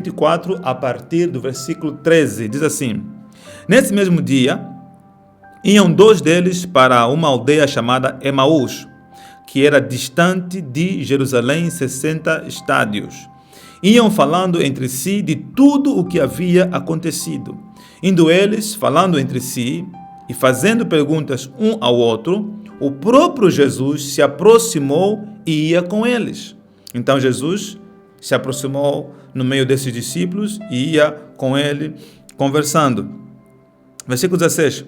24, a partir do versículo 13, diz assim: Nesse mesmo dia, iam dois deles para uma aldeia chamada Emaús, que era distante de Jerusalém 60 estádios. Iam falando entre si de tudo o que havia acontecido. Indo eles, falando entre si e fazendo perguntas um ao outro, o próprio Jesus se aproximou e ia com eles. Então Jesus se aproximou no meio desses discípulos e ia com ele conversando. Versículo 16.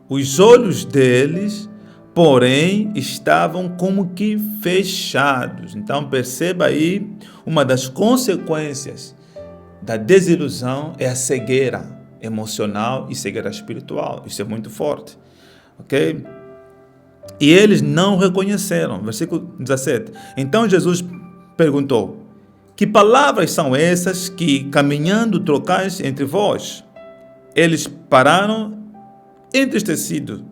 Os olhos deles, porém, estavam como que fechados. Então perceba aí, uma das consequências da desilusão é a cegueira emocional e cegueira espiritual. Isso é muito forte. Ok? E eles não reconheceram. Versículo 17. Então Jesus perguntou: que palavras são essas que, caminhando, trocais entre vós? Eles pararam entristecidos.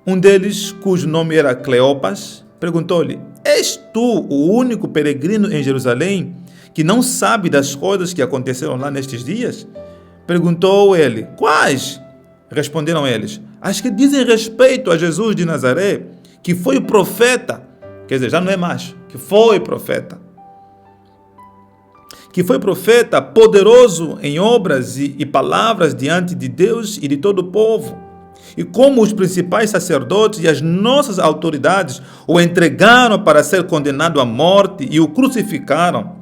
Um deles, cujo nome era Cleopas, perguntou-lhe: És tu o único peregrino em Jerusalém que não sabe das coisas que aconteceram lá nestes dias? Perguntou ele: Quais? Responderam eles: As que dizem respeito a Jesus de Nazaré, que foi o profeta. Quer dizer, já não é mais, que foi profeta. Que foi profeta, poderoso em obras e palavras diante de Deus e de todo o povo. E como os principais sacerdotes e as nossas autoridades o entregaram para ser condenado à morte e o crucificaram.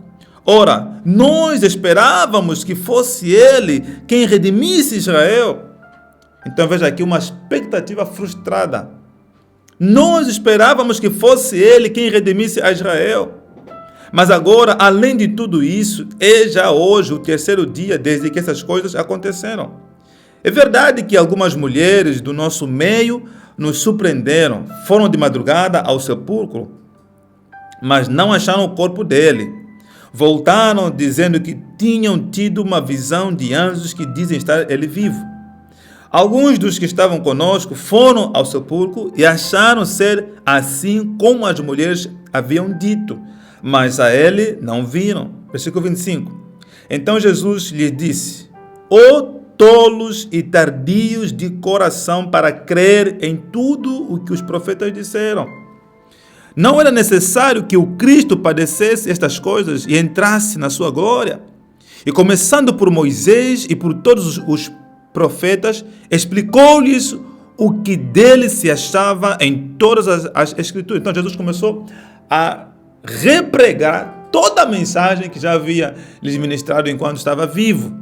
Ora, nós esperávamos que fosse ele quem redimisse Israel. Então veja aqui uma expectativa frustrada. Nós esperávamos que fosse ele quem redimisse a Israel. Mas agora, além de tudo isso, é já hoje o terceiro dia desde que essas coisas aconteceram. É verdade que algumas mulheres do nosso meio nos surpreenderam, foram de madrugada ao sepulcro, mas não acharam o corpo dele. Voltaram dizendo que tinham tido uma visão de anjos que dizem estar ele vivo. Alguns dos que estavam conosco foram ao sepulcro e acharam ser assim como as mulheres haviam dito, mas a ele não viram. Versículo 25. Então Jesus lhes disse: Ó tolos e tardios de coração para crer em tudo o que os profetas disseram. Não era necessário que o Cristo padecesse estas coisas e entrasse na sua glória? E começando por Moisés e por todos os profetas, explicou-lhes o que dele se achava em todas as Escrituras. Então Jesus começou a repregar toda a mensagem que já havia lhes ministrado enquanto estava vivo.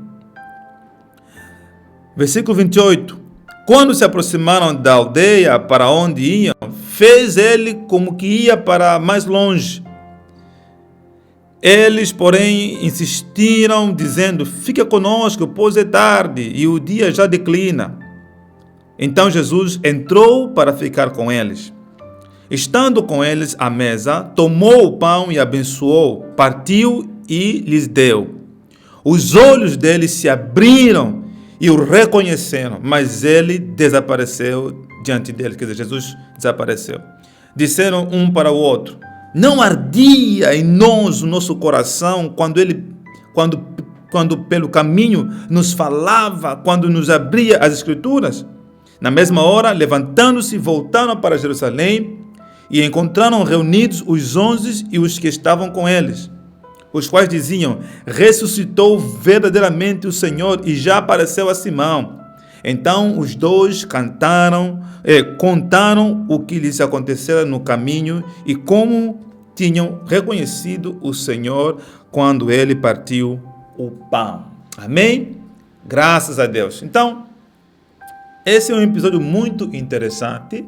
Versículo 28. Quando se aproximaram da aldeia para onde iam, fez ele como que ia para mais longe. Eles, porém, insistiram, dizendo: Fica conosco, pois é tarde e o dia já declina. Então Jesus entrou para ficar com eles. Estando com eles à mesa, tomou o pão e abençoou, partiu e lhes deu. Os olhos deles se abriram e o reconheceram, mas ele desapareceu diante deles. Quer dizer, Jesus desapareceu. Disseram um para o outro: Não ardia em nós o nosso coração quando pelo caminho nos falava, quando nos abria as Escrituras? Na mesma hora, levantando-se, voltaram para Jerusalém e encontraram reunidos os 11 e os que estavam com eles, os quais diziam: Ressuscitou verdadeiramente o Senhor e já apareceu a Simão. Então os dois contaram o que lhes acontecera no caminho e como tinham reconhecido o Senhor quando ele partiu o pão. Amém? Graças a Deus. Então, esse é um episódio muito interessante.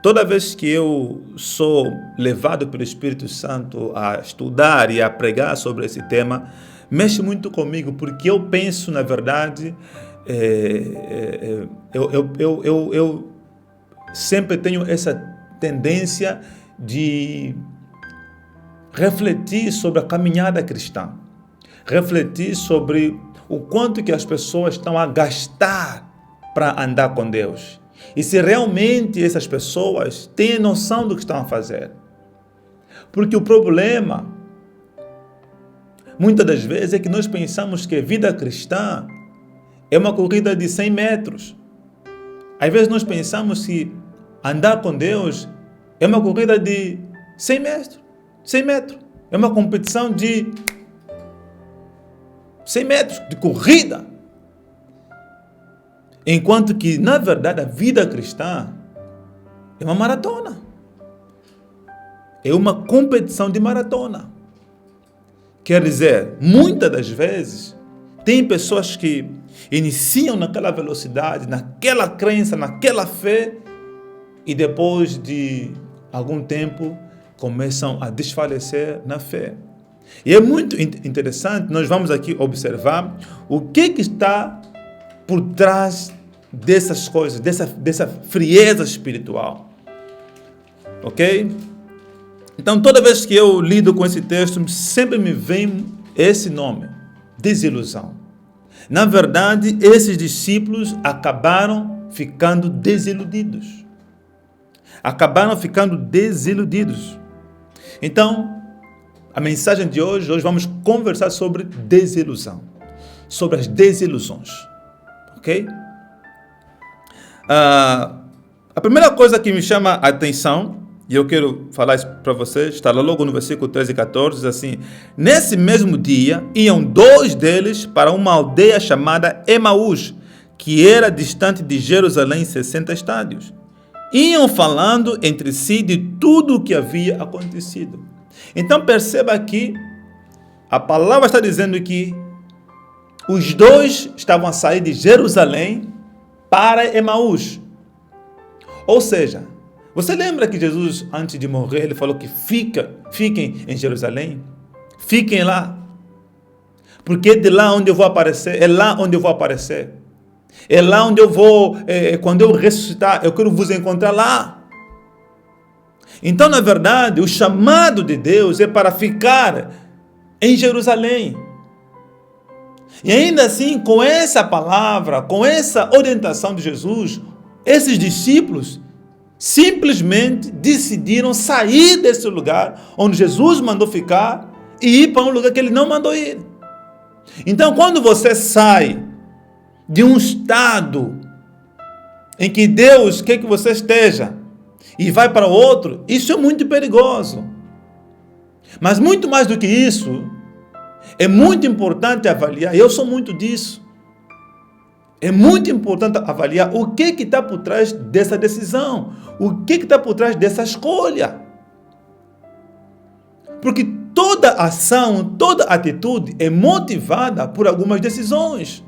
Toda vez que eu sou levado pelo Espírito Santo a estudar e a pregar sobre esse tema, mexe muito comigo, porque eu penso, na verdade, eu sempre tenho essa tendência de refletir sobre a caminhada cristã, refletir sobre o quanto que as pessoas estão a gastar para andar com Deus. E se realmente essas pessoas têm noção do que estão a fazer. Porque o problema muitas das vezes, é que nós pensamos que a vida cristã é uma corrida de 100 metros. Às vezes nós pensamos que andar com Deus é uma corrida de 100 metros. 100 metros. É uma competição de 100 metros de corrida. Enquanto que, na verdade, a vida cristã é uma maratona. É uma competição de maratona. Quer dizer, muitas das vezes, tem pessoas que iniciam naquela velocidade, naquela crença, naquela fé, e depois de algum tempo começam a desfalecer na fé. E é muito interessante, nós vamos aqui observar o que está por trás dessas coisas, dessa frieza espiritual. Ok? Então, toda vez que eu lido com esse texto, sempre me vem esse nome, desilusão. Na verdade, esses discípulos acabaram ficando desiludidos. Acabaram ficando desiludidos. Então, a mensagem de hoje vamos conversar sobre desilusão. Sobre as desilusões. Ok? A primeira coisa que me chama a atenção, e eu quero falar isso para vocês, está lá logo no versículo 13 e 14, diz assim: nesse mesmo dia, iam 2 deles para uma aldeia chamada Emaús, que era distante de Jerusalém 60 estádios. Iam falando entre si de tudo o que havia acontecido. Então perceba que a palavra está dizendo que os 2 estavam a sair de Jerusalém para Emaús. Ou seja, você lembra que Jesus, antes de morrer, ele falou que fiquem em Jerusalém? Fiquem lá. Porque de lá onde eu vou aparecer, é lá onde eu vou aparecer. É lá onde eu vou, quando eu ressuscitar, eu quero vos encontrar lá. Então, na verdade, o chamado de Deus é para ficar em Jerusalém. E ainda assim, com essa palavra, com essa orientação de Jesus, esses discípulos simplesmente decidiram sair desse lugar onde Jesus mandou ficar e ir para um lugar que ele não mandou ir. Então, quando você sai de um estado em que Deus quer que você esteja e vai para outro, isso é muito perigoso. Mas muito mais do que isso, é muito importante avaliar, eu sou muito disso, é muito importante avaliar o que está por trás dessa decisão, o que está por trás dessa escolha. Porque toda ação, toda atitude é motivada por algumas decisões.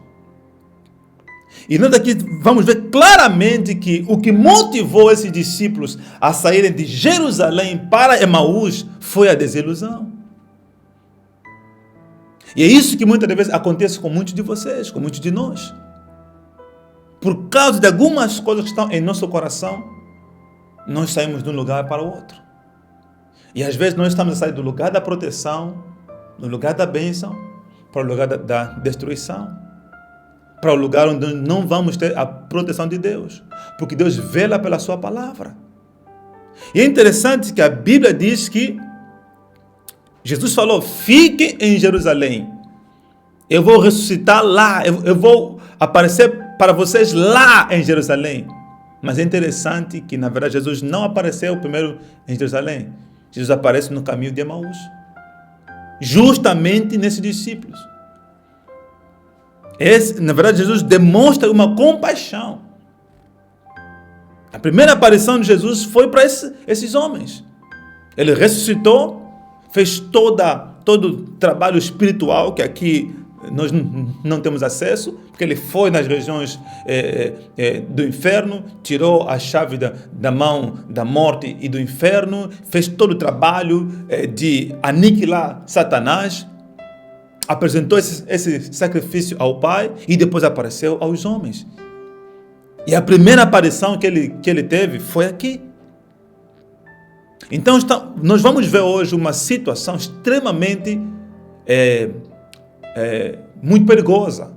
E nós aqui vamos ver claramente que o que motivou esses discípulos a saírem de Jerusalém para Emaús foi a desilusão. E é isso que muitas vezes acontece com muitos de vocês, com muitos de nós. Por causa de algumas coisas que estão em nosso coração, nós saímos de um lugar para o outro. E às vezes nós estamos a sair do lugar da proteção, do lugar da bênção, para o lugar da destruição. Para o lugar onde não vamos ter a proteção de Deus. Porque Deus vela pela sua palavra. E é interessante que a Bíblia diz que Jesus falou: fiquem em Jerusalém. Eu vou ressuscitar lá. Eu vou aparecer para vocês lá em Jerusalém. Mas é interessante que, na verdade, Jesus não apareceu primeiro em Jerusalém. Jesus aparece no caminho de Emaús. Justamente nesses discípulos. Na verdade, Jesus demonstra uma compaixão. A primeira aparição de Jesus foi para esses homens. Ele ressuscitou, fez todo o trabalho espiritual que aqui nós não temos acesso, porque ele foi nas regiões do inferno, tirou a chave da mão da morte e do inferno, fez todo o trabalho de aniquilar Satanás, apresentou esse sacrifício ao Pai e depois apareceu aos homens. E a primeira aparição que ele teve foi aqui. Então, nós vamos ver hoje uma situação extremamente muito perigosa.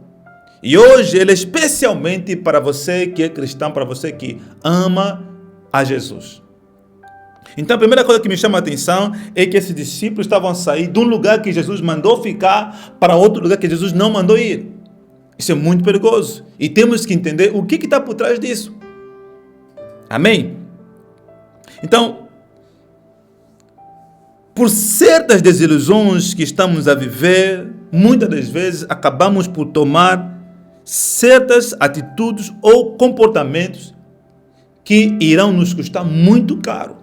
E hoje ele é especialmente para você que é cristão, para você que ama a Jesus. Então a primeira coisa que me chama a atenção é que esses discípulos estavam a sair de um lugar que Jesus mandou ficar para outro lugar que Jesus não mandou ir. Isso é muito perigoso. E temos que entender o que está por trás disso. Amém? Então, por certas desilusões que estamos a viver, muitas das vezes acabamos por tomar certas atitudes ou comportamentos que irão nos custar muito caro.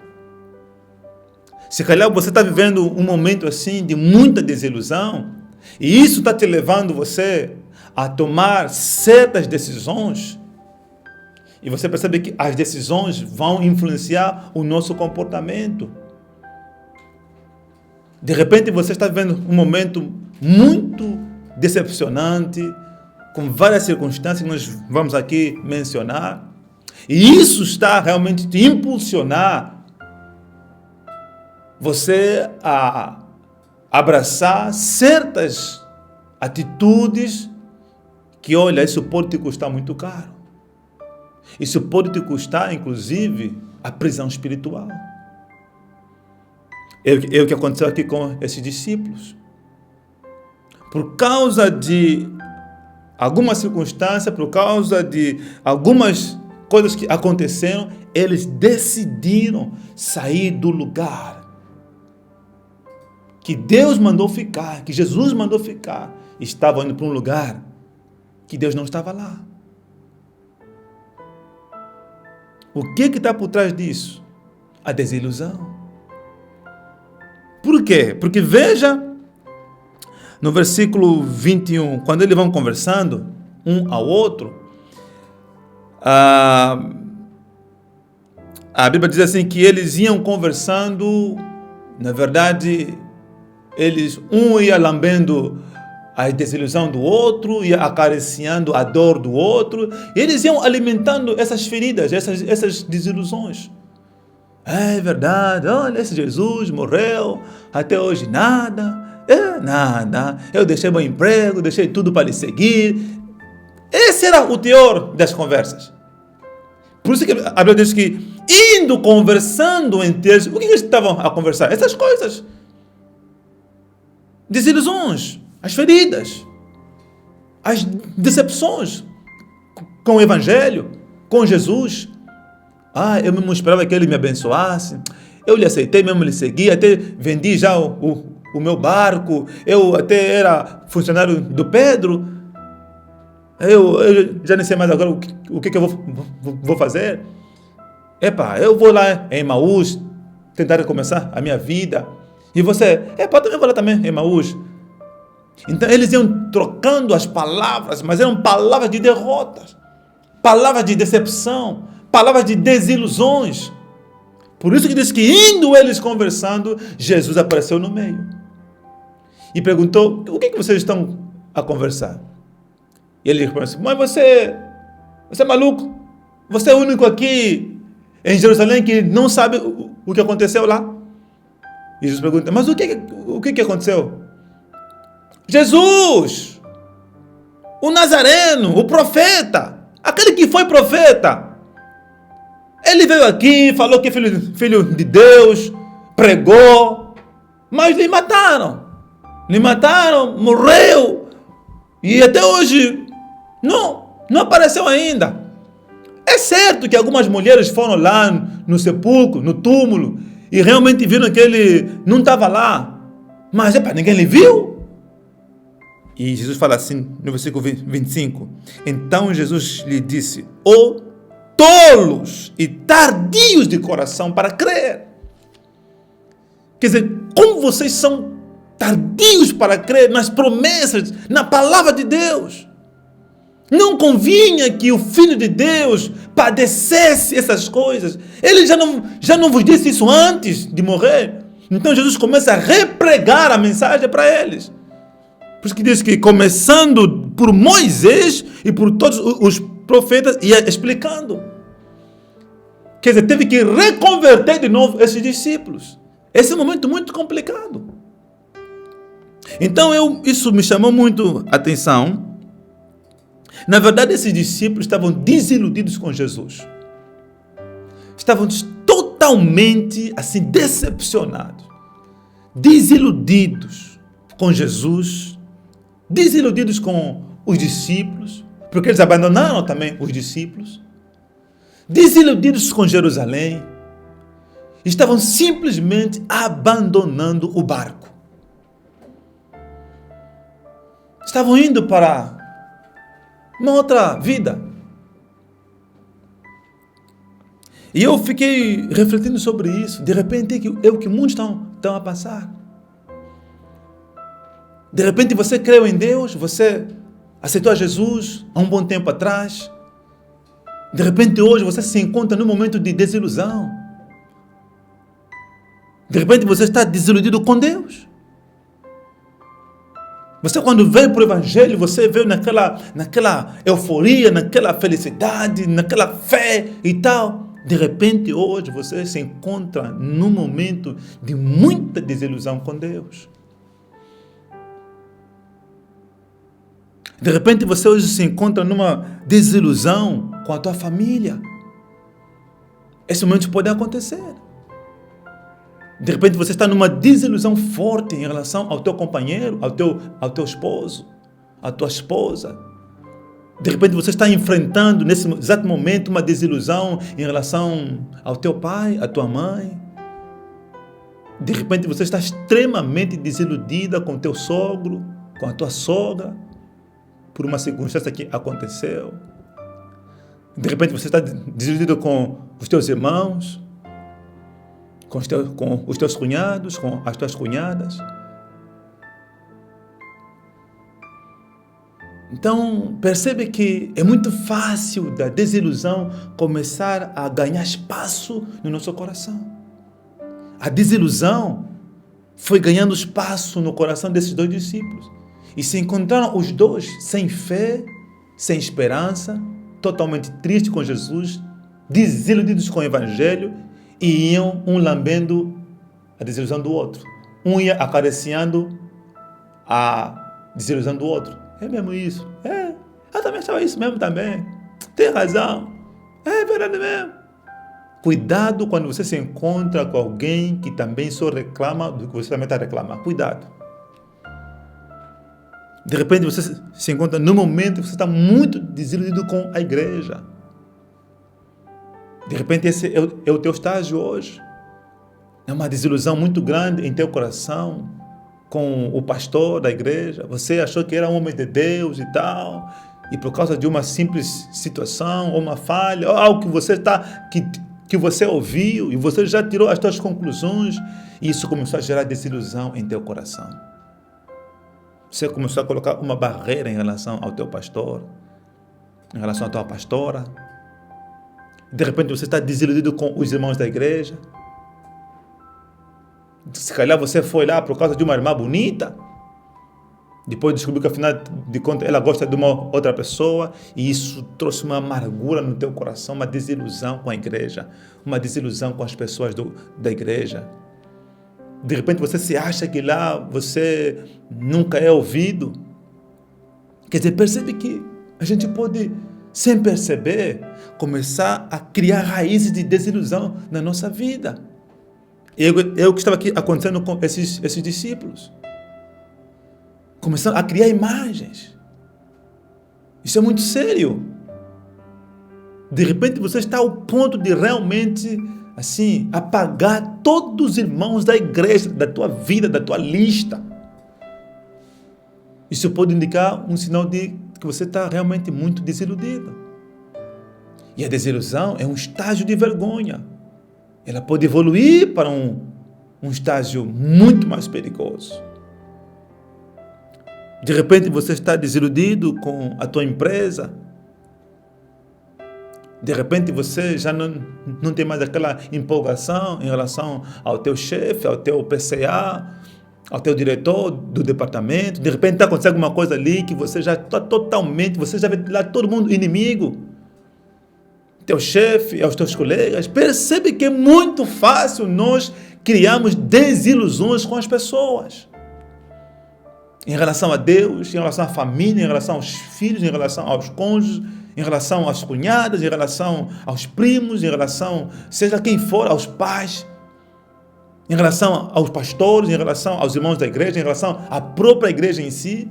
Se calhar você está vivendo um momento assim de muita desilusão e isso está te levando você a tomar certas decisões e você percebe que as decisões vão influenciar o nosso comportamento. De repente você está vivendo um momento muito decepcionante, com várias circunstâncias que nós vamos aqui mencionar, e isso está realmente te impulsionar você a abraçar certas atitudes que, olha, isso pode te custar muito caro. Isso pode te custar, inclusive, a prisão espiritual. É o que aconteceu aqui com esses discípulos. Por causa de alguma circunstância, por causa de algumas coisas que aconteceram, eles decidiram sair do lugar que Deus mandou ficar, que Jesus mandou ficar. Estavam indo para um lugar que Deus não estava lá. O que está por trás disso? A desilusão. Por quê? Porque veja, no versículo 21, quando eles vão conversando um ao outro, a Bíblia diz assim que eles iam conversando, na verdade, um ia lambendo a desilusão do outro, ia acariciando a dor do outro, e eles iam alimentando essas feridas, essas desilusões. É verdade, olha, esse Jesus morreu, até hoje nada, eu deixei meu emprego, deixei tudo para lhe seguir. Esse era o teor das conversas. Por isso que a Bíblia diz que, indo conversando entre eles, o que eles estavam a conversar? Essas coisas. Desilusões, as feridas, as decepções com o Evangelho, com Jesus. Eu mesmo esperava que ele me abençoasse, eu lhe aceitei, mesmo lhe segui, até vendi já o meu barco, eu até era funcionário do Pedro, eu já nem sei mais agora o que eu vou fazer. Eu vou lá em Emaús tentar recomeçar a minha vida, e você, também vou lá também em Emaús. Então eles iam trocando as palavras, mas eram palavras de derrotas, palavras de decepção, palavras de desilusões. Por isso que diz que, indo eles conversando, Jesus apareceu no meio e perguntou: o que vocês estão a conversar? E ele respondeu: mas você é maluco? Você é o único aqui em Jerusalém que não sabe o que aconteceu lá? E Jesus pergunta: mas o que aconteceu? Jesus, o Nazareno, o profeta, aquele que foi profeta, ele veio aqui, falou que é filho de Deus, pregou, mas lhe mataram, morreu, e até hoje não apareceu ainda. É certo que algumas mulheres foram lá no sepulcro, no túmulo, e realmente viram que ele não estava lá, mas ninguém lhe viu. E Jesus fala assim no versículo 25: então Jesus lhe disse: tolos e tardios de coração para crer. Quer dizer, como vocês são tardios para crer nas promessas, na palavra de Deus. Não convinha que o Filho de Deus padecesse essas coisas. Ele já não vos disse isso antes de morrer. Então Jesus começa a repregar a mensagem para eles. Por isso que diz que, começando por Moisés e por todos os profetas, ia explicando. Quer dizer, teve que reconverter de novo esses discípulos. Esse é um momento muito complicado. Então, isso me chamou muito a atenção. Na verdade, esses discípulos estavam desiludidos com Jesus. Estavam totalmente assim decepcionados, desiludidos com Jesus, desiludidos com os discípulos, porque eles abandonaram também os discípulos, desiludidos com Jerusalém, estavam simplesmente abandonando o barco. Estavam indo para uma outra vida. E eu fiquei refletindo sobre isso. De repente, é o que muitos estão a passar. De repente você creu em Deus, você aceitou a Jesus há um bom tempo atrás. De repente hoje você se encontra num momento de desilusão. De repente você está desiludido com Deus. Você quando veio para o Evangelho, você veio naquela euforia, naquela felicidade, naquela fé e tal. De repente hoje você se encontra num momento de muita desilusão com Deus. De repente você hoje se encontra numa desilusão com a tua família. Esse momento pode acontecer. De repente você está numa desilusão forte em relação ao teu companheiro, ao teu esposo, à tua esposa. De repente você está enfrentando nesse exato momento uma desilusão em relação ao teu pai, à tua mãe. De repente você está extremamente desiludida com o teu sogro, com a tua sogra, por uma circunstância que aconteceu. De repente você está desiludido com os teus irmãos, com os teus cunhados, com as tuas cunhadas. Então, percebe que é muito fácil da desilusão começar a ganhar espaço no nosso coração. A desilusão foi ganhando espaço no coração desses dois discípulos. E se encontraram os dois sem fé, sem esperança, totalmente tristes com Jesus, desiludidos com o Evangelho, e iam um lambendo a desilusão do outro. Um ia acariciando a desilusão do outro. É mesmo isso. Eu também achava isso mesmo também. Tem razão. É verdade mesmo. Cuidado quando você se encontra com alguém que também só reclama do que você também está reclamando. Cuidado. De repente você se encontra num momento que você está muito desiludido com a igreja. De repente esse é o teu estágio hoje. É uma desilusão muito grande em teu coração com o pastor da igreja. Você achou que era um homem de Deus e tal, e por causa de uma simples situação, ou uma falha, ou algo que você que você ouviu, e você já tirou as suas conclusões, e isso começou a gerar desilusão em teu coração. Você começou a colocar uma barreira em relação ao teu pastor, em relação à tua pastora. De repente você está desiludido com os irmãos da igreja. Se calhar você foi lá por causa de uma irmã bonita, depois descobriu que afinal de contas ela gosta de uma outra pessoa, e isso trouxe uma amargura no teu coração, uma desilusão com a igreja, uma desilusão com as pessoas da igreja. De repente você se acha que lá você nunca é ouvido. Quer dizer, percebe que a gente pode, sem perceber, começar a criar raízes de desilusão na nossa vida. É o que estava aqui acontecendo com esses discípulos. Começando a criar imagens. Isso é muito sério. De repente você está ao ponto de realmente, assim, apagar todos os irmãos da igreja, da tua vida, da tua lista. Isso pode indicar um sinal de que você está realmente muito desiludido. E a desilusão é um estágio de vergonha. Ela pode evoluir para um estágio muito mais perigoso. De repente você está desiludido com a tua empresa. De repente você já não tem mais aquela empolgação em relação ao teu chefe, ao teu PCA, ao teu diretor do departamento. De repente está acontecendo alguma coisa ali que você já está totalmente, você já vê lá todo mundo inimigo. Teu chefe, aos teus colegas. Percebe que é muito fácil nós criarmos desilusões com as pessoas. Em relação a Deus, em relação à família, em relação aos filhos, em relação aos cônjuges, em relação às cunhadas, em relação aos primos, em relação, seja quem for, aos pais, em relação aos pastores, em relação aos irmãos da igreja, em relação à própria igreja em si,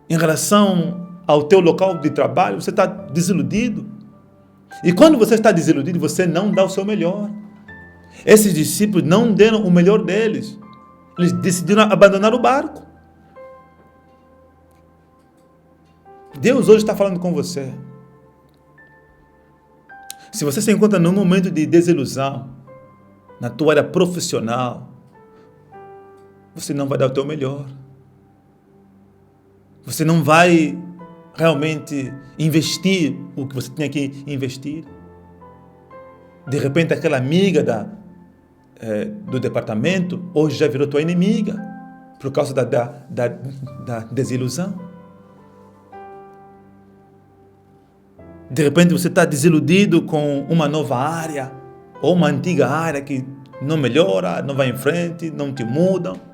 em relação ao teu local de trabalho, você está desiludido. E quando você está desiludido, você não dá o seu melhor. Esses discípulos não deram o melhor deles. Eles decidiram abandonar o barco. Deus hoje está falando com você. Se você se encontra num momento de desilusão, na tua área profissional, você não vai dar o teu melhor. Você não vai realmente investir o que você tinha que investir. De repente, aquela amiga do departamento hoje já virou tua inimiga por causa da desilusão. De repente, você está desiludido com uma nova área ou uma antiga área que não melhora, não vai em frente, não te mudam.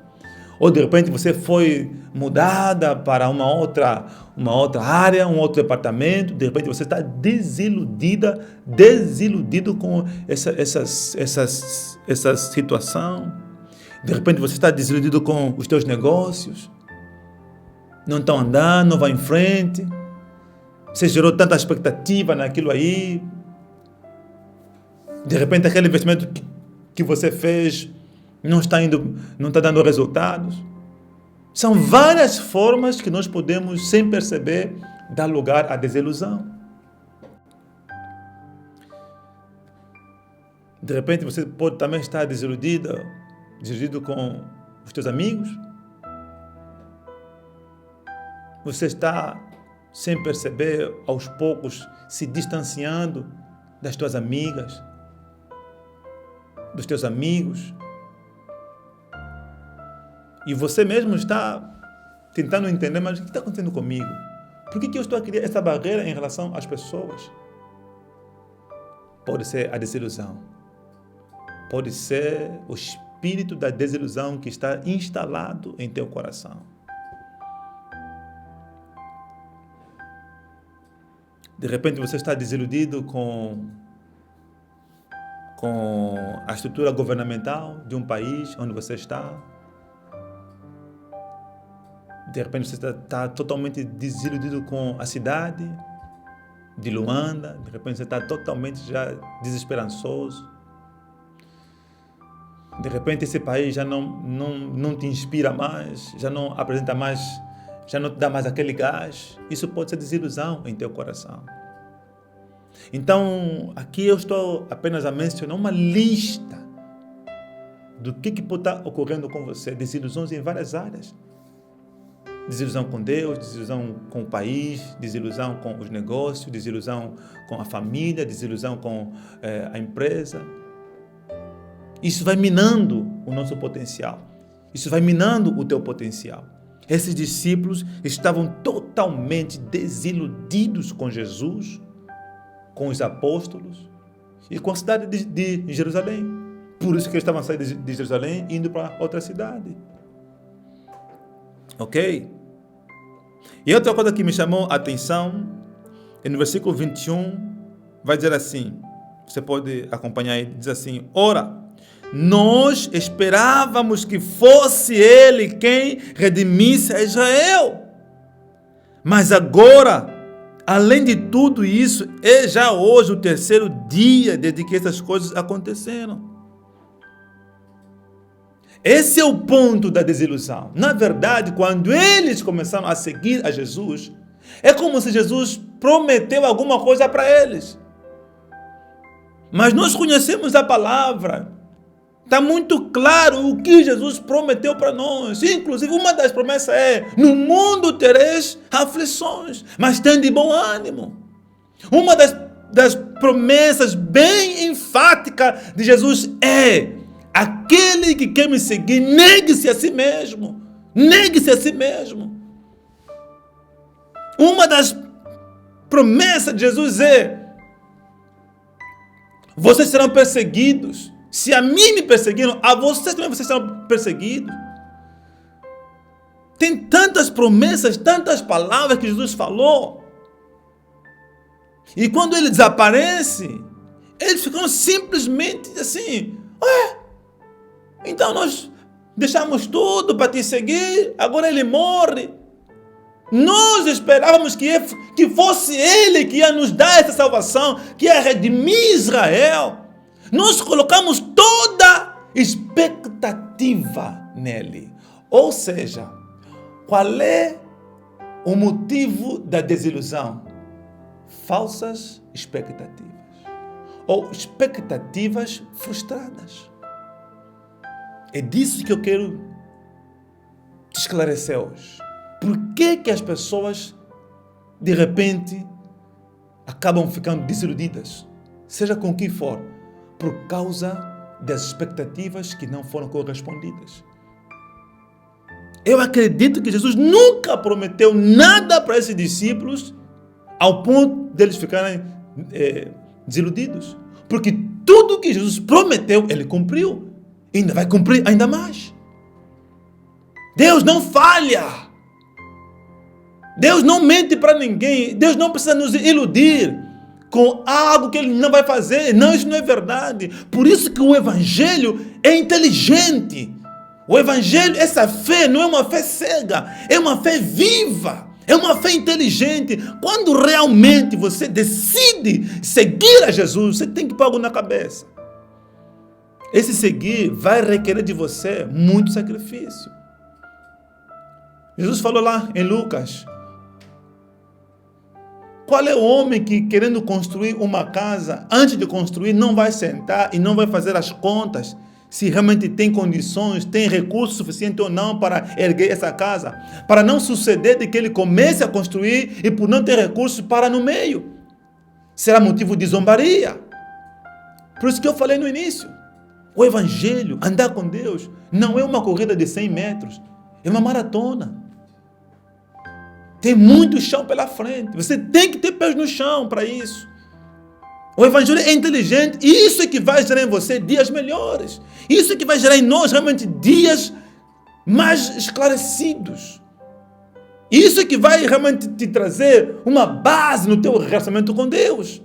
Ou de repente você foi mudada para uma outra área, um outro departamento. De repente você está desiludido com essa situação. De repente você está desiludido com os teus negócios. Não estão andando, não vai em frente. Você gerou tanta expectativa naquilo aí. De repente aquele investimento que você fez não está dando resultados. São várias formas que nós podemos, sem perceber, dar lugar à desilusão. De repente você pode também estar desiludido com os teus amigos. Você está, sem perceber, aos poucos, se distanciando das tuas amigas, dos teus amigos. E você mesmo está tentando entender, mas o que está acontecendo comigo? Por que eu estou a criar essa barreira em relação às pessoas? Pode ser a desilusão. Pode ser o espírito da desilusão que está instalado em teu coração. De repente você está desiludido com a estrutura governamental de um país onde você está. De repente você está totalmente desiludido com a cidade de Luanda. De repente você está totalmente já desesperançoso. De repente esse país já não te inspira mais, já não apresenta mais, já não te dá mais aquele gás. Isso pode ser desilusão em teu coração. Então, aqui eu estou apenas a mencionar uma lista do que pode estar ocorrendo com você. Desilusões em várias áreas. Desilusão com Deus, desilusão com o país, desilusão com os negócios, desilusão com a família, desilusão com a empresa. Isso vai minando o nosso potencial. Isso vai minando o teu potencial. Esses discípulos estavam totalmente desiludidos com Jesus, com os apóstolos e com a cidade de Jerusalém. Por isso que eles estavam saindo de Jerusalém e indo para outra cidade. Ok? E outra coisa que me chamou a atenção, no versículo 21, vai dizer assim, você pode acompanhar aí, diz assim: ora, nós esperávamos que fosse ele quem redimisse a Israel. Mas agora, além de tudo isso, é já hoje o terceiro dia desde que essas coisas aconteceram. Esse é o ponto da desilusão. Na verdade, quando eles começaram a seguir a Jesus, é como se Jesus prometeu alguma coisa para eles. Mas nós conhecemos a palavra. Está muito claro o que Jesus prometeu para nós. Inclusive, uma das promessas é: no mundo tereis aflições, mas tende bom ânimo. Uma das promessas bem enfáticas de Jesus é: aquele que quer me seguir, negue-se a si mesmo. Negue-se a si mesmo. Uma das promessas de Jesus é: vocês serão perseguidos. Se a mim me perseguiram, a vocês também serão perseguidos. Tem tantas promessas, tantas palavras que Jesus falou. E quando ele desaparece, eles ficam simplesmente assim: então nós deixamos tudo para te seguir, agora ele morre. Nós esperávamos que fosse ele que ia nos dar essa salvação, que ia redimir Israel. Nós colocamos toda expectativa nele. Ou seja, qual é o motivo da desilusão? Falsas expectativas. Ou expectativas frustradas. É disso que eu quero te esclarecer hoje. Por que as pessoas, de repente, acabam ficando desiludidas? Seja com quem for, por causa das expectativas que não foram correspondidas. Eu acredito que Jesus nunca prometeu nada para esses discípulos ao ponto deles ficarem desiludidos. Porque tudo que Jesus prometeu, ele cumpriu. E ainda vai cumprir ainda mais. Deus não falha. Deus não mente para ninguém. Deus não precisa nos iludir com algo que Ele não vai fazer. Não, isso não é verdade. Por isso que o Evangelho é inteligente. O Evangelho, essa fé, não é uma fé cega. É uma fé viva. É uma fé inteligente. Quando realmente você decide seguir a Jesus, você tem que pôr algo na cabeça. Esse seguir vai requerer de você muito sacrifício. Jesus falou lá em Lucas: qual é o homem que, querendo construir uma casa, antes de construir, não vai sentar e não vai fazer as contas se realmente tem condições, tem recurso suficiente ou não para erguer essa casa? Para não suceder de que ele comece a construir e por não ter recursos para no meio. Será motivo de zombaria. Por isso que eu falei no início. O Evangelho, andar com Deus, não é uma corrida de 100 metros. É uma maratona. Tem muito chão pela frente. Você tem que ter pés no chão para isso. O Evangelho é inteligente. E isso é que vai gerar em você dias melhores. Isso é que vai gerar em nós realmente dias mais esclarecidos. Isso é que vai realmente te trazer uma base no teu relacionamento com Deus.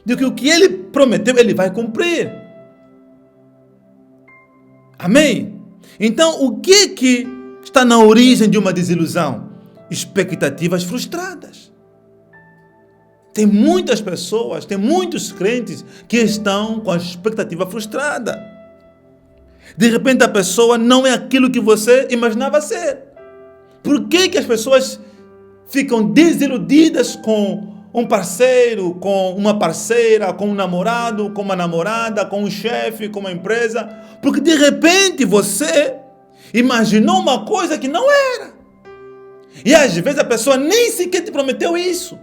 De que o que Ele prometeu, Ele vai cumprir. Amém? Então, o que está na origem de uma desilusão? Expectativas frustradas. Tem muitas pessoas, tem muitos crentes que estão com a expectativa frustrada. De repente a pessoa não é aquilo que você imaginava ser. Por que as pessoas ficam desiludidas com um parceiro, com uma parceira, com um namorado, com uma namorada, com um chefe, com uma empresa? Porque de repente você imaginou uma coisa que não era. E às vezes a pessoa nem sequer te prometeu isso.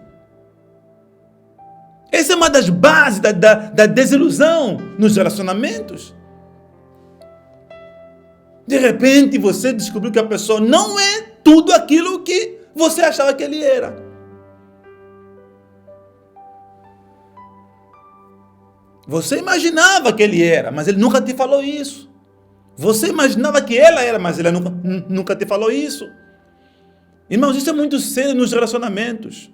Essa é uma das bases da desilusão nos relacionamentos. De repente você descobriu que a pessoa não é tudo aquilo que você achava que ele era. Você imaginava que ele era, mas ele nunca te falou isso. Você imaginava que ela era, mas ela nunca te falou isso. Irmãos, isso é muito sério nos relacionamentos.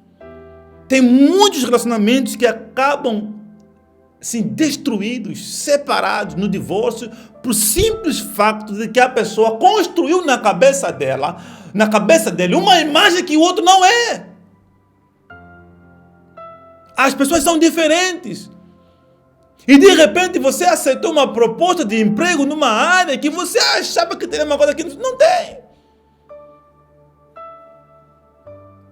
Tem muitos relacionamentos que acabam assim, destruídos, separados no divórcio, por simples fato de que a pessoa construiu na cabeça dele, uma imagem que o outro não é. As pessoas são diferentes. E de repente você aceitou uma proposta de emprego numa área que você achava que teria uma coisa que não tem.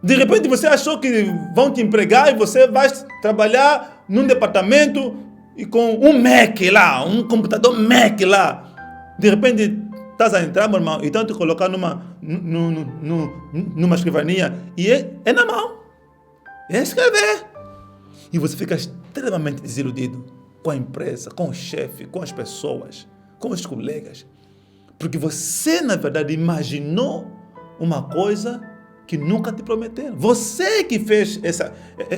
De repente você achou que vão te empregar e você vai trabalhar num departamento e com um Mac lá, um computador Mac lá. De repente estás a entrar, meu irmão, e estão te colocar numa escrivaninha e é na mão. É escrever. E você fica extremamente desiludido com a empresa, com o chefe, com as pessoas, com os colegas. Porque você, na verdade, imaginou uma coisa que nunca te prometeram. Você que fez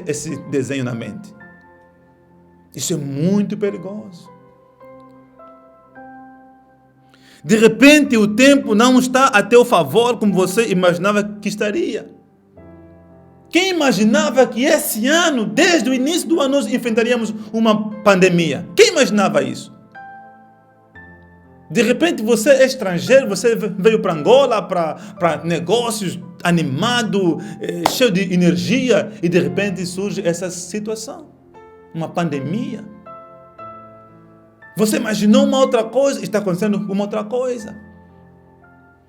esse desenho na mente. Isso é muito perigoso. De repente o tempo não está a teu favor como você imaginava que estaria. Quem imaginava que esse ano, desde o início do ano, nós enfrentaríamos uma pandemia? Quem imaginava isso? De repente você é estrangeiro, você veio para Angola, para negócios, animado, cheio de energia, e de repente surge essa situação, uma pandemia. Você imaginou uma outra coisa, está acontecendo uma outra coisa.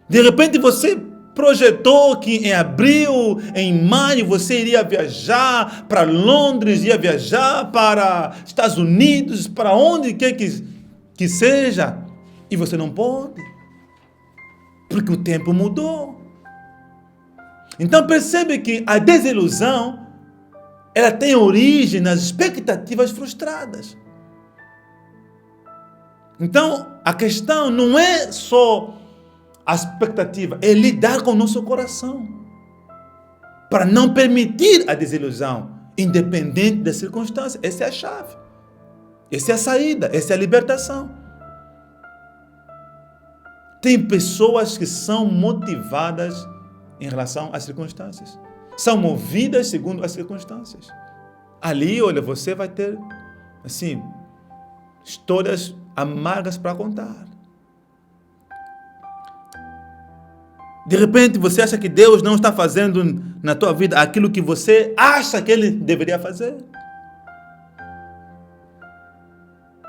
De repente você projetou que em abril, em maio, você iria viajar para Londres, ia viajar para Estados Unidos, para onde quer que seja. E você não pode, porque o tempo mudou. Então percebe que a desilusão, ela tem origem nas expectativas frustradas. Então a questão não é só a expectativa, é lidar com o nosso coração, para não permitir a desilusão, independente das circunstâncias. Essa é a chave, essa é a saída, essa é a libertação. Tem pessoas que são motivadas em relação às circunstâncias. São movidas segundo as circunstâncias. Ali, olha, você vai ter, assim, histórias amargas para contar. De repente, você acha que Deus não está fazendo na tua vida aquilo que você acha que Ele deveria fazer.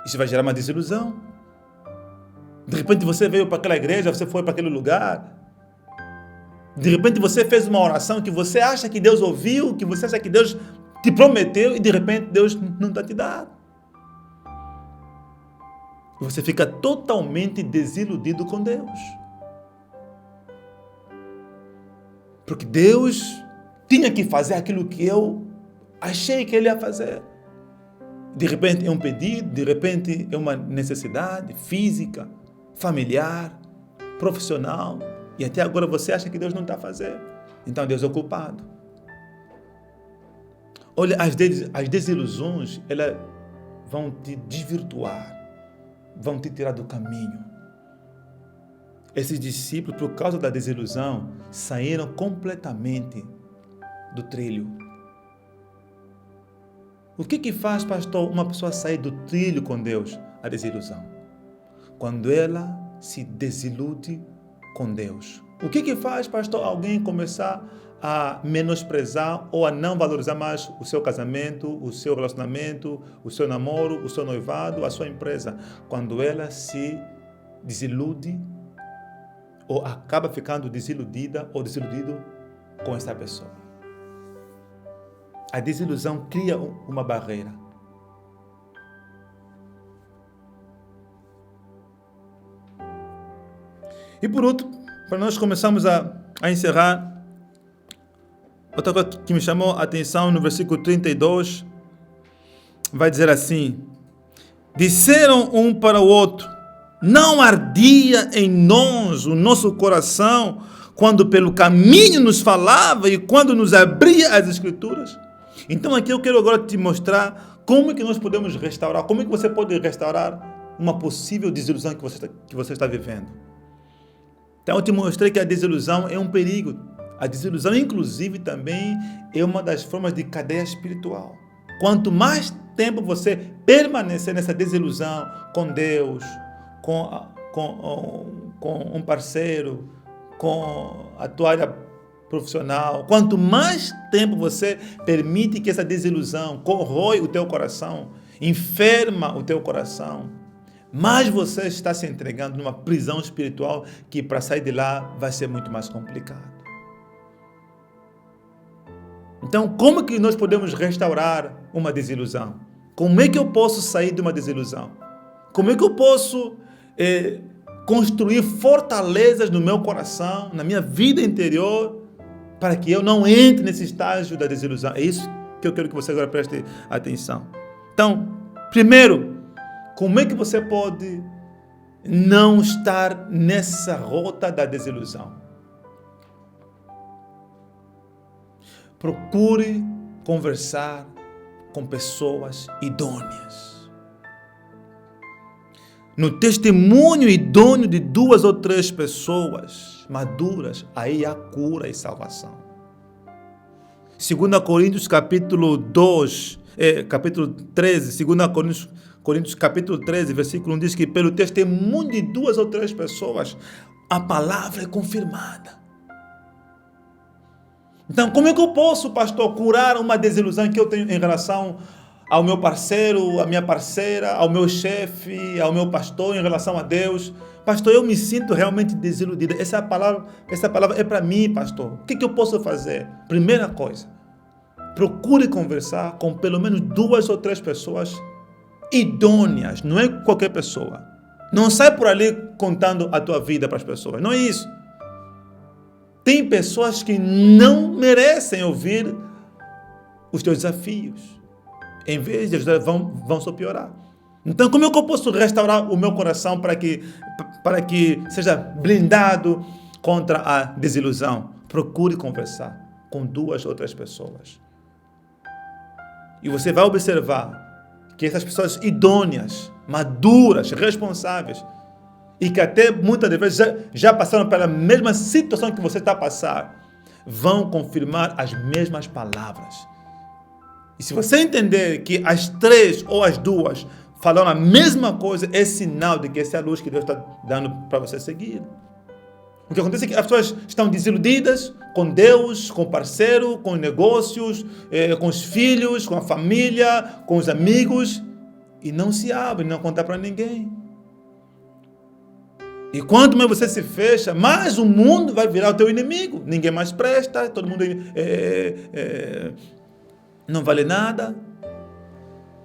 Isso vai gerar uma desilusão. De repente você veio para aquela igreja, você foi para aquele lugar. De repente você fez uma oração que você acha que Deus ouviu, que você acha que Deus te prometeu, e de repente Deus não está te dando. E você fica totalmente desiludido com Deus. Porque Deus tinha que fazer aquilo que eu achei que Ele ia fazer. De repente é um pedido, de repente é uma necessidade física, familiar, profissional, e até agora você acha que Deus não está fazendo. Então Deus é o culpado. Olha, as desilusões, elas vão te desvirtuar, vão te tirar do caminho. Esses discípulos, por causa da desilusão, saíram completamente do trilho. O que faz, pastor, uma pessoa sair do trilho com Deus? A desilusão. Quando ela se desilude com Deus. O que faz, pastor, alguém começar a menosprezar ou a não valorizar mais o seu casamento, o seu relacionamento, o seu namoro, o seu noivado, a sua empresa? Quando ela se desilude ou acaba ficando desiludida ou desiludido com essa pessoa. A desilusão cria uma barreira. E por último, para nós começarmos a encerrar, outra coisa que me chamou a atenção no versículo 32, vai dizer assim: disseram um para o outro, não ardia em nós o nosso coração quando pelo caminho nos falava e quando nos abria as Escrituras? Então aqui eu quero agora te mostrar como é que nós podemos restaurar, como é que você pode restaurar uma possível desilusão que você está vivendo. Então eu te mostrei que a desilusão é um perigo. A desilusão, inclusive, também é uma das formas de cadeia espiritual. Quanto mais tempo você permanecer nessa desilusão com Deus, com um parceiro, com a tua área profissional, quanto mais tempo você permite que essa desilusão corrói o teu coração, enferma o teu coração, mais você está se entregando numa prisão espiritual que para sair de lá vai ser muito mais complicado. Então, como que nós podemos restaurar uma desilusão? Como é que eu posso sair de uma desilusão? Como é que eu posso construir fortalezas no meu coração, na minha vida interior, para que eu não entre nesse estágio da desilusão? É isso que eu quero que você agora preste atenção. Então, primeiro, como é que você pode não estar nessa rota da desilusão? Procure conversar com pessoas idôneas. No testemunho idôneo de 2 ou 3 pessoas maduras, aí há cura e salvação. 2 Coríntios capítulo 2, capítulo 13, 2 Coríntios capítulo 13, versículo 1 diz que pelo testemunho de 2 ou 3 pessoas, a palavra é confirmada. Então, como é que eu posso, pastor, curar uma desilusão que eu tenho em relação ao meu parceiro, à minha parceira, ao meu chefe, ao meu pastor, em relação a Deus? Pastor, eu me sinto realmente desiludido. Essa palavra é para mim, pastor. O que eu posso fazer? Primeira coisa, procure conversar com pelo menos 2 ou 3 pessoas idôneas. Não é qualquer pessoa. Não sai por ali contando a tua vida para as pessoas. Não é isso. Tem pessoas que não merecem ouvir os teus desafios. Em vez de ajudar, vão só piorar. Então, como é que eu posso restaurar o meu coração para que seja blindado contra a desilusão? Procure conversar com 2 ou 3 pessoas. E você vai observar que essas pessoas idôneas, maduras, responsáveis, e que até muitas vezes já passaram pela mesma situação que você está a passar, vão confirmar as mesmas palavras. E se você entender que as 3 ou as 2 falaram a mesma coisa, é sinal de que essa é a luz que Deus está dando para você seguir. O que acontece é que as pessoas estão desiludidas com Deus, com o parceiro, com negócios, com os filhos, com a família, com os amigos, e não se abrem, não contam para ninguém. E quanto mais você se fecha, mais o mundo vai virar o teu inimigo. Ninguém mais presta, todo mundo não vale nada.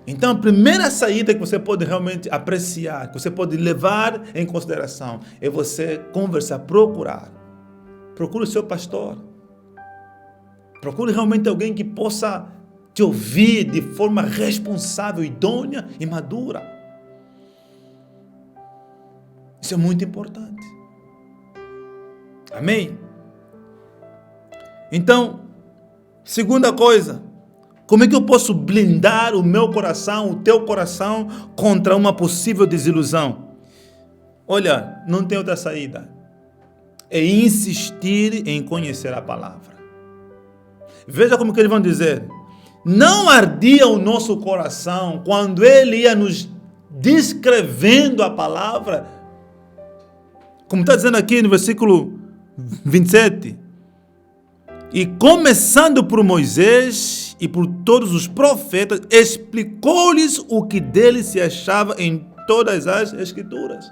Então, a primeira saída que você pode realmente apreciar, que você pode levar em consideração, é você conversar, procurar. Procure o seu pastor. Procure realmente alguém que possa te ouvir de forma responsável, idônea e madura. Isso é muito importante. Amém? Então, segunda coisa, como é que eu posso blindar o meu coração, o teu coração, contra uma possível desilusão? Olha, não tem outra saída. É insistir em conhecer a palavra. Veja como que eles vão dizer. Não ardia o nosso coração quando ele ia nos descrevendo a palavra, como está dizendo aqui no versículo 27, e começando por Moisés e por todos os profetas, explicou-lhes o que dele se achava em todas as escrituras.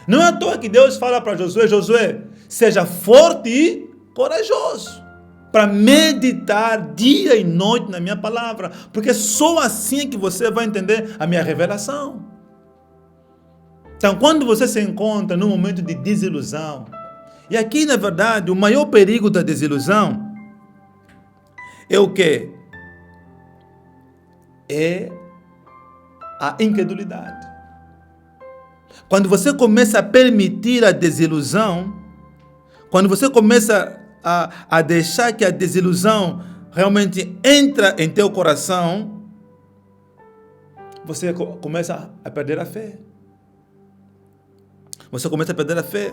Não é à toa que Deus fala para Josué: Josué, seja forte e corajoso, para meditar dia e noite na minha palavra, porque só assim que você vai entender a minha revelação. Então, quando você se encontra num momento de desilusão, e aqui, na verdade, o maior perigo da desilusão é o quê? É a incredulidade. Quando você começa a permitir a desilusão, quando você começa a deixar que a desilusão realmente entra em teu coração, você começa a perder a fé. Você começa a perder a fé.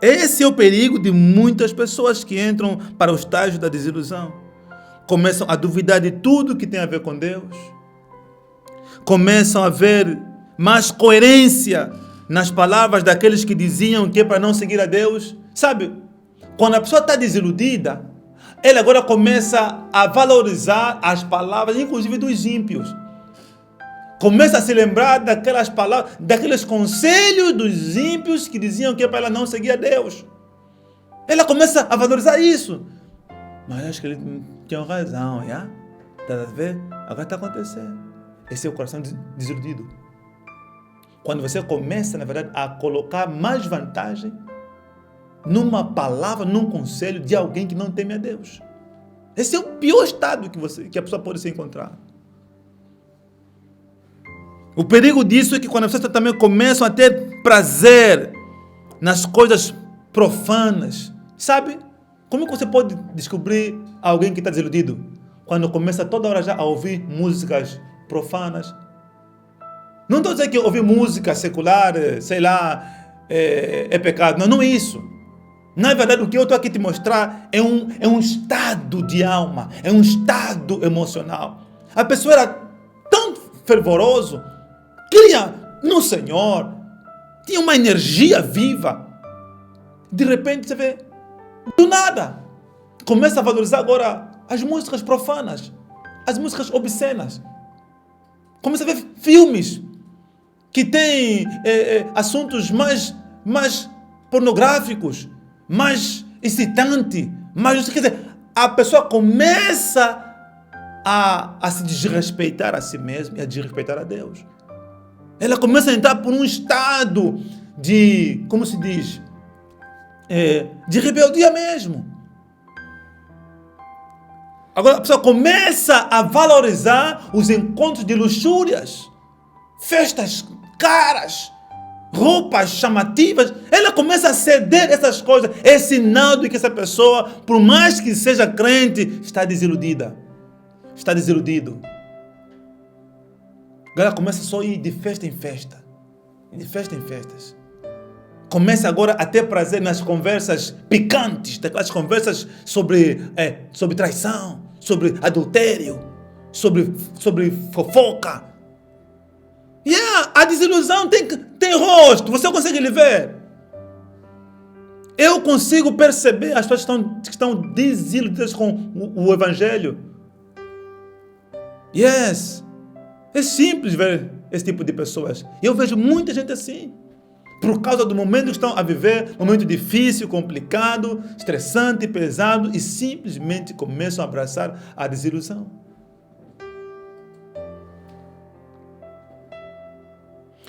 Esse é o perigo de muitas pessoas que entram para o estágio da desilusão. Começam a duvidar de tudo que tem a ver com Deus. Começam a ver mais coerência nas palavras daqueles que diziam que é para não seguir a Deus. Sabe, quando a pessoa está desiludida, ela agora começa a valorizar as palavras, inclusive dos ímpios. Começa a se lembrar daquelas palavras, daqueles conselhos dos ímpios que diziam que é para ela não seguir a Deus. Ela começa a valorizar isso. Mas acho que ele tinha razão, já? Está a ver? Agora está acontecendo. Esse é o coração desiludido. Quando você começa, na verdade, a colocar mais vantagem numa palavra, num conselho de alguém que não teme a Deus. Esse é o pior estado que a pessoa pode se encontrar. O perigo disso é que quando as pessoas também começam a ter prazer nas coisas profanas, sabe? Como que você pode descobrir alguém que está desiludido? Quando começa toda hora já a ouvir músicas profanas. Não estou dizendo que ouvir música secular, sei lá, é pecado. Não, não é isso. Na verdade, o que eu estou aqui te mostrar é um estado de alma, é um estado emocional. A pessoa era tão fervoroso, cria no Senhor, tinha uma energia viva. De repente você vê, do nada, começa a valorizar agora as músicas profanas, as músicas obscenas. Começa a ver filmes que têm assuntos mais pornográficos, mais excitantes, mais, quer dizer, a pessoa começa a se desrespeitar a si mesma e a desrespeitar a Deus. Ela começa a entrar por um estado de, como se diz, de rebeldia mesmo. Agora a pessoa começa a valorizar os encontros de luxúrias, festas caras, roupas chamativas. Ela começa a ceder essas coisas. É sinal de que essa pessoa, por mais que seja crente, está desiludida. Está desiludido. Ela começa só a ir de festa em festa. De festa em festas. Começa agora a ter prazer nas conversas picantes, daquelas conversas sobre traição, sobre adultério, sobre fofoca. A desilusão tem rosto, você consegue lhe ver. Eu consigo perceber as pessoas que estão desiludidas com o Evangelho. É simples ver esse tipo de pessoas. E eu vejo muita gente assim. Por causa do momento que estão a viver, um momento difícil, complicado, estressante, pesado, e simplesmente começam a abraçar a desilusão.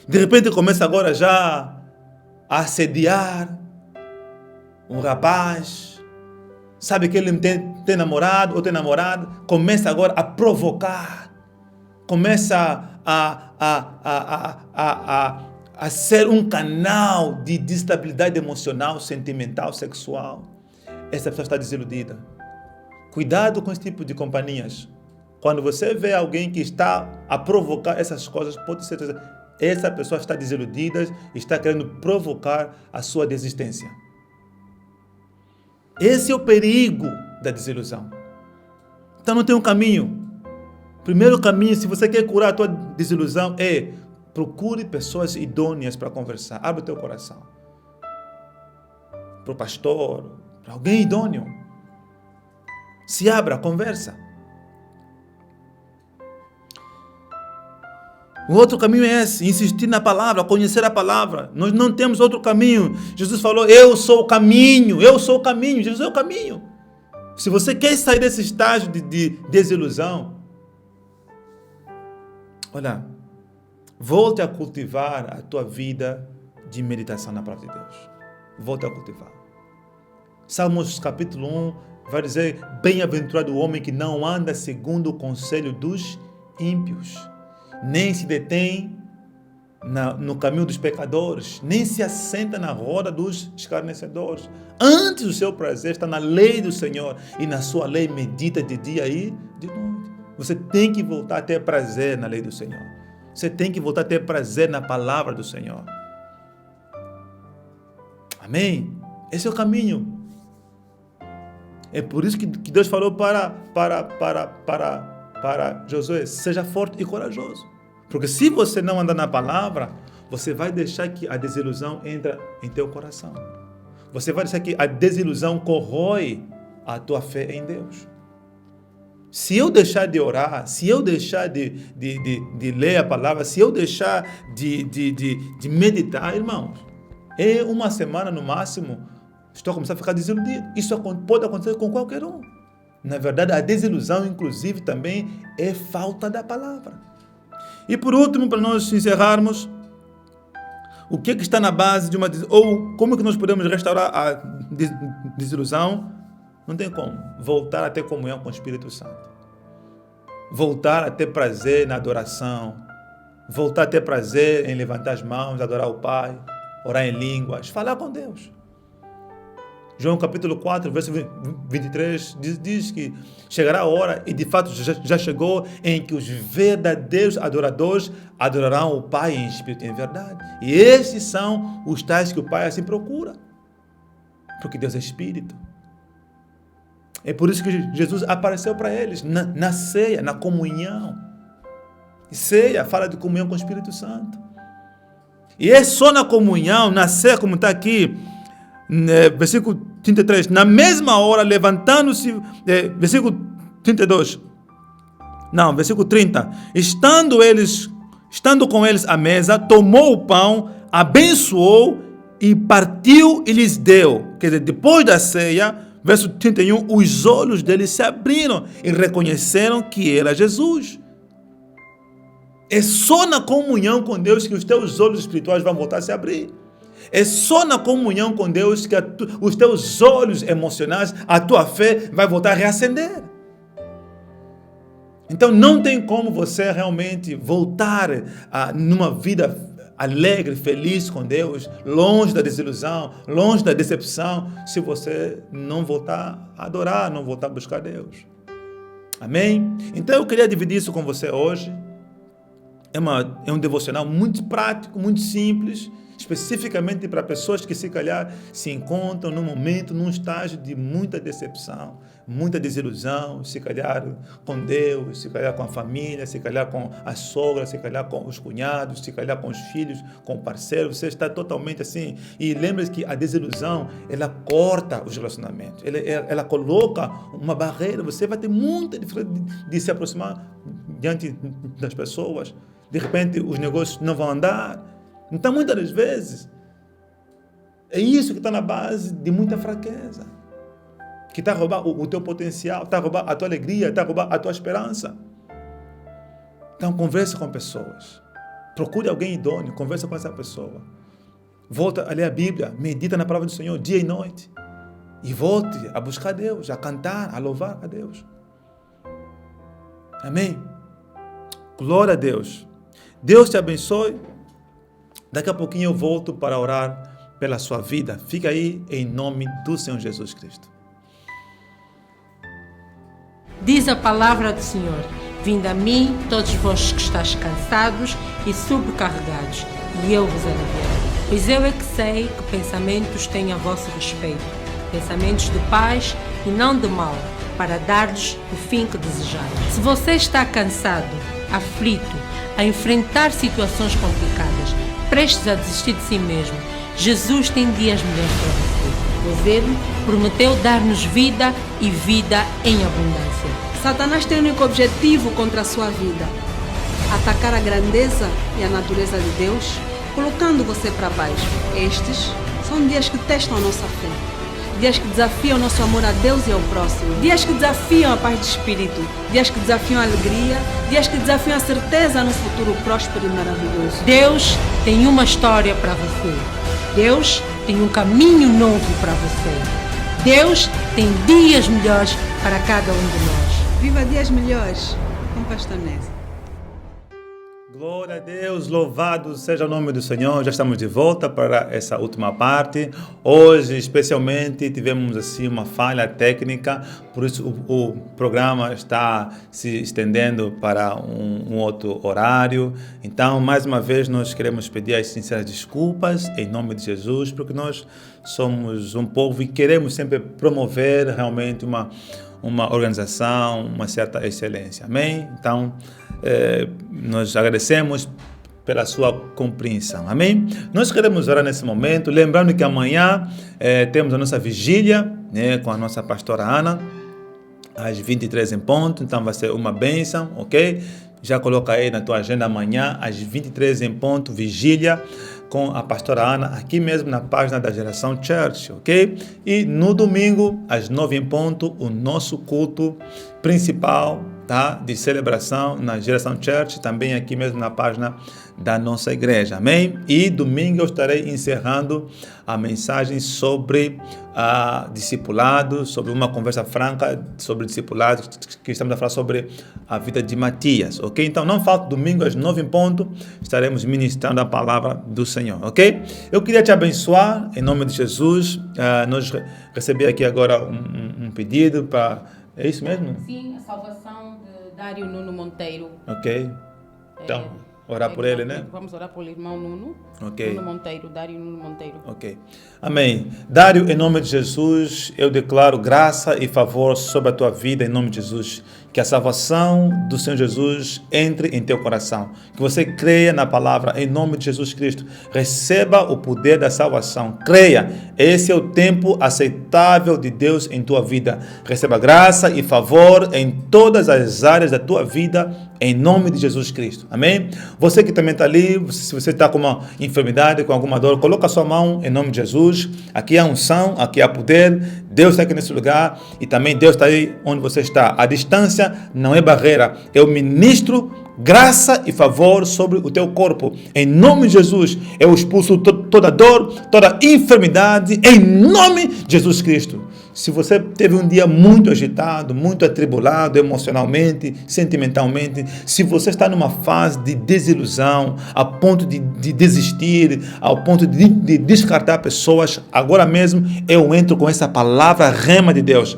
De repente começa agora já a assediar um rapaz, sabe que ele tem namorado ou tem namorada, começa agora a provocar, começa a ser um canal de instabilidade emocional, sentimental, sexual. Essa pessoa está desiludida. Cuidado com esse tipo de companhias. Quando você vê alguém que está a provocar essas coisas, pode ser que essa pessoa está desiludida, está querendo provocar a sua desistência. Esse é o perigo da desilusão. Então não tem um caminho. Primeiro caminho, se você quer curar a tua desilusão, procure pessoas idôneas para conversar. Abre o teu coração. Para o pastor, para alguém idôneo. Se abra, conversa. O outro caminho é esse, insistir na palavra, conhecer a palavra. Nós não temos outro caminho. Jesus falou, eu sou o caminho, eu sou o caminho. Jesus é o caminho. Se você quer sair desse estágio de desilusão, olha, volte a cultivar a tua vida de meditação na palavra de Deus. Volte a cultivar. Salmos capítulo 1 vai dizer, bem-aventurado o homem que não anda segundo o conselho dos ímpios, nem se detém no caminho dos pecadores, nem se assenta na roda dos escarnecedores. Antes o seu prazer está na lei do Senhor, e na sua lei medita de dia e de noite. Você tem que voltar a ter prazer na lei do Senhor. Você tem que voltar a ter prazer na palavra do Senhor. Amém? Esse é o caminho. É por isso que Deus falou para Josué, seja forte e corajoso. Porque se você não andar na palavra, você vai deixar que a desilusão entre em teu coração. Você vai deixar que a desilusão corrói a tua fé em Deus. Se eu deixar de orar, se eu deixar de ler a palavra, se eu deixar de meditar, irmãos, uma semana no máximo, estou a começar a ficar desiludido. Isso pode acontecer com qualquer um. Na verdade, a desilusão, inclusive, também é falta da palavra. E por último, para nós encerrarmos, o que está na base de uma desilusão, ou como que nós podemos restaurar a desilusão? Não tem como. Voltar a ter comunhão com o Espírito Santo. Voltar a ter prazer na adoração. Voltar a ter prazer em levantar as mãos, adorar o Pai, orar em línguas, falar com Deus. João capítulo 4, verso 23, diz que chegará a hora, e de fato já chegou, em que os verdadeiros adoradores adorarão o Pai em espírito e em verdade. E esses são os tais que o Pai assim procura. Porque Deus é Espírito. É por isso que Jesus apareceu para eles, na ceia, na comunhão. Ceia fala de comunhão com o Espírito Santo. E é só na comunhão, na ceia, como está aqui, versículo 33, na mesma hora, levantando-se, versículo 32, não, versículo 30, estando com eles à mesa, tomou o pão, abençoou e partiu e lhes deu. Quer dizer, depois da ceia, verso 31, os olhos deles se abriram e reconheceram que era Jesus. É só na comunhão com Deus que os teus olhos espirituais vão voltar a se abrir. É só na comunhão com Deus que os teus olhos emocionais, a tua fé vai voltar a reacender. Então não tem como você realmente voltar numa vida alegre, feliz com Deus, longe da desilusão, longe da decepção, se você não voltar a adorar, não voltar a buscar Deus. Amém? Então eu queria dividir isso com você hoje. É um devocional muito prático, muito simples, especificamente para pessoas que se calhar se encontram num momento, num estágio de muita decepção, muita desilusão, se calhar com Deus, se calhar com a família, se calhar com a sogra, se calhar com os cunhados, se calhar com os filhos, com o parceiro, você está totalmente assim. E lembre-se que a desilusão, ela corta os relacionamentos, ela coloca uma barreira, você vai ter muita dificuldade de se aproximar diante das pessoas. De repente os negócios não vão andar. Então muitas das vezes é isso que está na base de muita fraqueza, que está a roubar o teu potencial, está a roubar a tua alegria, está a roubar a tua esperança. Então converse com pessoas, procure alguém idôneo, converse com essa pessoa, volta a ler a Bíblia, medita na palavra do Senhor dia e noite e volte a buscar Deus, a cantar, a louvar a Deus. Amém? Glória a Deus. Deus te abençoe. Daqui a pouquinho eu volto para orar pela sua vida. Fica aí em nome do Senhor Jesus Cristo. Diz a palavra do Senhor: vinde a mim, todos vós que estáis cansados e sobrecarregados, e eu vos aliviarei. Pois eu é que sei que pensamentos tenho a vosso respeito, pensamentos de paz e não de mal, para dar-lhes o fim que desejais. Se você está cansado, aflito, a enfrentar situações complicadas, prestes a desistir de si mesmo, Jesus tem dias melhores para você, pois Ele prometeu dar-nos vida e vida em abundância. Satanás tem um único objetivo contra a sua vida: atacar a grandeza e a natureza de Deus, colocando você para baixo. Estes são dias que testam a nossa fé, dias que desafiam o nosso amor a Deus e ao próximo, dias que desafiam a paz de espírito, dias que desafiam a alegria, dias que desafiam a certeza no futuro próspero e maravilhoso. Deus tem uma história para você. Deus tem um caminho novo para você. Deus tem dias melhores para cada um de nós. Viva dias melhores com Pastor Nézio. Glória a Deus, louvado seja o nome do Senhor. Já estamos de volta para essa última parte. Hoje, especialmente, tivemos assim uma falha técnica, por isso o programa está se estendendo para um outro horário. Então, mais uma vez, nós queremos pedir as sinceras desculpas em nome de Jesus, porque nós somos um povo e queremos sempre promover realmente uma organização, uma certa excelência. Amém? Então, nós agradecemos pela sua compreensão. Amém? Nós queremos orar nesse momento, lembrando que amanhã temos a nossa vigília, né, com a nossa pastora Ana, às 23 em ponto, então vai ser uma bênção, ok? Já coloca aí na tua agenda amanhã, às 23 em ponto, vigília com a pastora Ana, aqui mesmo na página da Geração Church, ok? E no domingo, às 9 em ponto, o nosso culto principal, tá, de celebração na Geração Church, também aqui mesmo na página da nossa igreja, amém? E domingo eu estarei encerrando a mensagem sobre discipulado, sobre uma conversa franca sobre discipulado, que estamos a falar sobre a vida de Matias, ok? Então não falta domingo às 9 em ponto, estaremos ministrando a palavra do Senhor, ok? Eu queria te abençoar em nome de Jesus. Nós recebemos aqui agora um pedido para... É isso mesmo? Sim, a salvação de Dário Nuno Monteiro. Ok. Então, Orar por ele, né? Vamos orar por irmão Nuno. Ok. Nuno Monteiro, Dário Nuno Monteiro. Ok. Amém. Dário, em nome de Jesus, eu declaro graça e favor sobre a tua vida, em nome de Jesus. Que a salvação do Senhor Jesus entre em teu coração. Que você creia na palavra, em nome de Jesus Cristo. Receba o poder da salvação. Creia. Esse é o tempo aceitável de Deus em tua vida. Receba graça e favor em todas as áreas da tua vida, em nome de Jesus Cristo. Amém? Você que também está ali, se você está com uma enfermidade, com alguma dor, coloca a sua mão em nome de Jesus. Aqui há unção, aqui há poder. Deus está aqui nesse lugar e também Deus está aí onde você está. A distância não é barreira. Eu ministro graça e favor sobre o teu corpo. Em nome de Jesus, eu expulso toda dor, toda enfermidade, em nome de Jesus Cristo. Se você teve um dia muito agitado, muito atribulado emocionalmente, sentimentalmente, se você está numa fase de desilusão, a ponto de desistir, ao ponto de descartar pessoas, agora mesmo eu entro com essa palavra rema de Deus.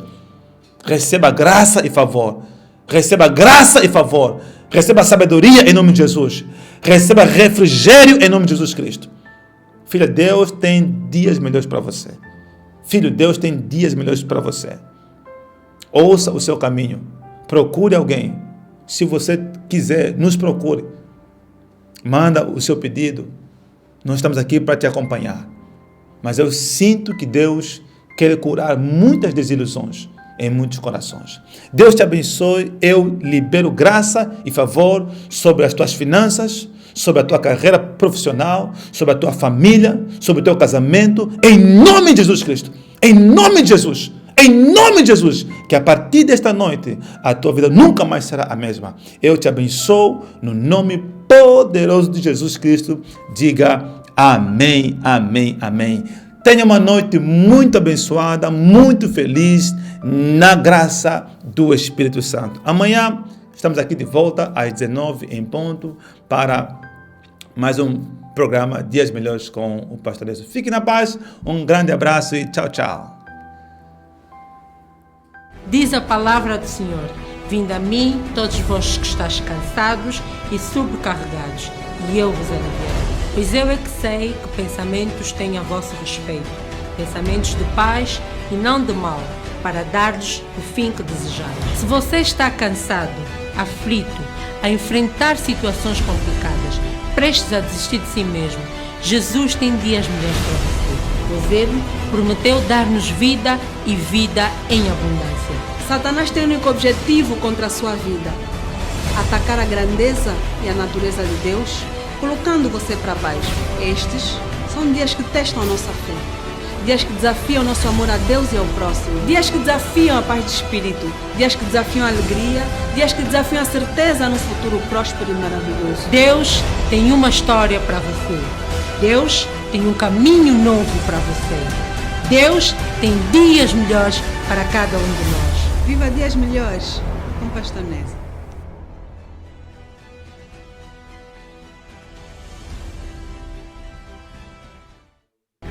Receba graça e favor. Receba graça e favor. Receba sabedoria em nome de Jesus. Receba refrigério em nome de Jesus Cristo. Filha, Deus tem dias melhores para você. Filho, Deus tem dias melhores para você. Ouça o seu caminho. Procure alguém. Se você quiser, nos procure. Manda o seu pedido. Nós estamos aqui para te acompanhar. Mas eu sinto que Deus quer curar muitas desilusões em muitos corações. Deus te abençoe. Eu libero graça e favor sobre as tuas finanças, sobre a tua carreira profissional, sobre a tua família, sobre o teu casamento, em nome de Jesus Cristo. Em nome de Jesus. Em nome de Jesus. Que a partir desta noite, a tua vida nunca mais será a mesma. Eu te abençoo no nome poderoso de Jesus Cristo. Diga amém, amém, amém. Tenha uma noite muito abençoada, muito feliz, na graça do Espírito Santo. Amanhã estamos aqui de volta às 19 em ponto para mais um programa Dias Melhores com o Pastor Edson. Fique na paz, um grande abraço e tchau, tchau. Diz a palavra do Senhor: vinde a mim, todos vós que estáis cansados e sobrecarregados, e eu vos aliviarei. Pois eu é que sei que pensamentos tenho a vosso respeito, pensamentos de paz e não de mal, para dar-lhes o fim que desejais. Se você está cansado, aflito, a enfrentar situações complicadas, prestes a desistir de si mesmo, Jesus tem dias melhores para você. Pois Ele prometeu dar-nos vida e vida em abundância. Satanás tem um único objetivo contra a sua vida: atacar a grandeza e a natureza de Deus, colocando você para baixo. Estes são dias que testam a nossa fé, dias que desafiam o nosso amor a Deus e ao próximo, dias que desafiam a paz de espírito, dias que desafiam a alegria, dias que desafiam a certeza no futuro próspero e maravilhoso. Deus tem uma história para você. Deus tem um caminho novo para você. Deus tem dias melhores para cada um de nós. Viva dias melhores com Pastor Edson.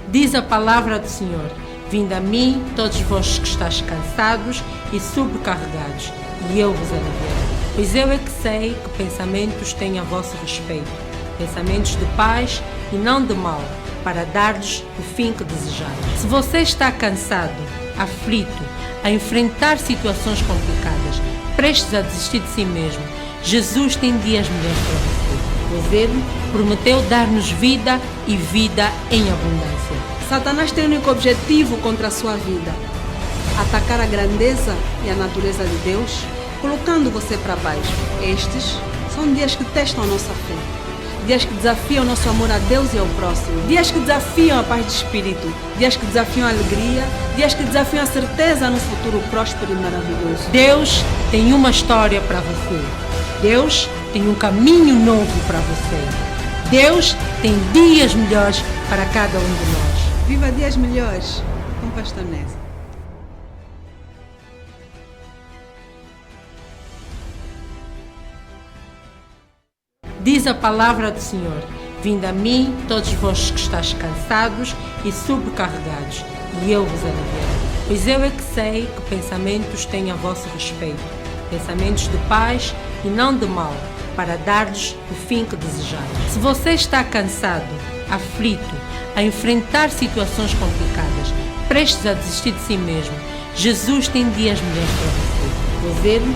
Diz a palavra do Senhor: vinde a mim, todos vós que estáis cansados e sobrecarregados, e eu vos aliviarei. Pois eu é que sei que pensamentos tenho a vosso respeito, pensamentos de paz e não de mal, para dar-lhes o fim que desejais. Se você está cansado, aflito, a enfrentar situações complicadas, prestes a desistir de si mesmo, Jesus tem dias melhores para você. Pois Ele prometeu dar-nos vida e vida em abundância. Satanás tem um único objetivo contra a sua vida: atacar a grandeza e a natureza de Deus, colocando você para baixo. Estes são dias que testam a nossa fé, dias que desafiam o nosso amor a Deus e ao próximo, dias que desafiam a paz de espírito, dias que desafiam a alegria, dias que desafiam a certeza no futuro próspero e maravilhoso. Deus tem uma história para você. Deus tem um caminho novo para você. Deus tem dias melhores para cada um de nós. Viva dias melhores com Pastor Edson. Diz a palavra do Senhor: vinde a mim, todos vós que estáis cansados e sobrecarregados, e eu vos aliviarei. Pois eu é que sei que pensamentos tenho a vosso respeito, pensamentos de paz e não de mal, para dar-lhes o fim que desejarem. Se você está cansado, aflito, a enfrentar situações complicadas, prestes a desistir de si mesmo, Jesus tem dias melhores para você. Pois Ele